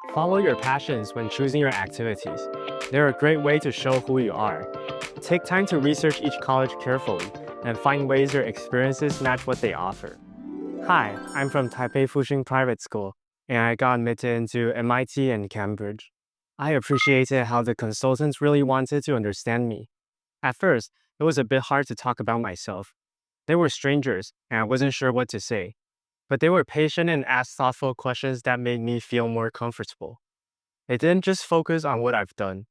Follow your passions when choosing your activities. They're a great way to show who you are. Take time to research each college carefully and find ways your experiences match what they offer. Hi, I'm from Taipei Fuhsing Private School, and I got admitted into MIT and Cambridge. I appreciated how the consultants really wanted to understand me. At first, it was a bit hard to talk about myself. They were strangers, and I wasn't sure what to say. But they were patient and asked thoughtful questions that made me feel more comfortable. They didn't just focus on what I've done.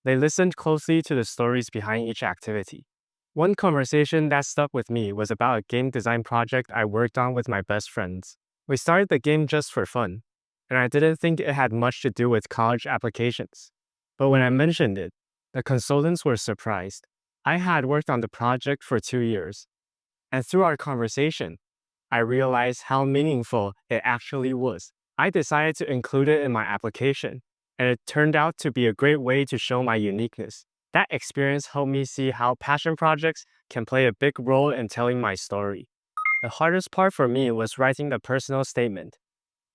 They listened closely to the stories behind each activity. One conversation that stuck with me was about a game design project I worked on with my best friends. We started the game just for fun, and I didn't think it had much to do with college applications. But when I mentioned it, the consultants were surprised. I had worked on the project for 2 years, and through our conversation, I realized how meaningful it actually was. I decided to include it in my application, and it turned out to be a great way to show my uniqueness. That experience helped me see how passion projects can play a big role in telling my story. The hardest part for me was writing the personal statement.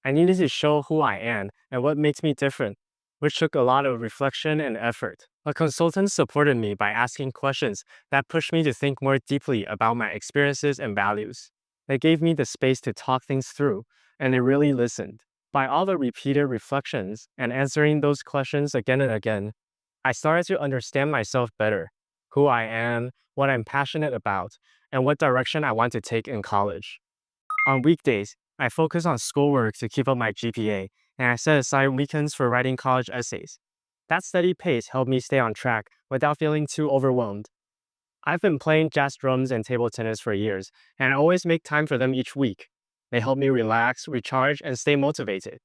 I needed to show who I am and what makes me different, which took a lot of reflection and effort. A consultant supported me by asking questions that pushed me to think more deeply about my experiences and values. They gave me the space to talk things through, and they really listened. By all the repeated reflections and answering those questions again and again, I started to understand myself better, who I am, what I'm passionate about, and what direction I want to take in college. On weekdays, I focus on schoolwork to keep up my GPA, and I set aside weekends for writing college essays. That steady pace helped me stay on track without feeling too overwhelmed. I've been playing jazz drums and table tennis for years, and I always make time for them each week. They help me relax, recharge, and stay motivated.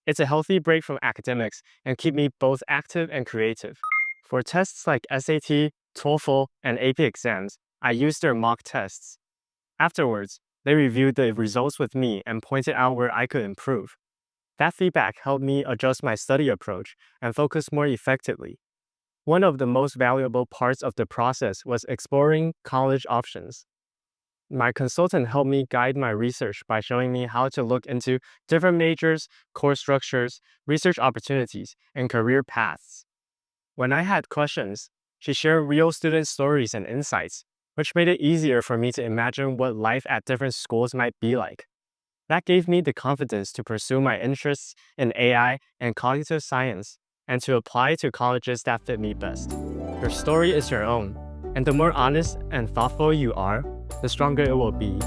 It's a healthy break from academics and keep me both active and creative. For tests like SAT, TOEFL, and AP exams, I use their mock tests. Afterwards, they reviewed the results with me and pointed out where I could improve. That feedback helped me adjust my study approach and focus more effectively. One of the most valuable parts of the process was exploring college options. My consultant helped me guide my research by showing me how to look into different majors, course structures, research opportunities, and career paths. When I had questions, she shared real student stories and insights, which made it easier for me to imagine what life at different schools might be like. That gave me the confidence to pursue my interests in AI and cognitive science, and to apply to colleges that fit me best. Your story is your own, and the more honest and thoughtful you are, the stronger it will be.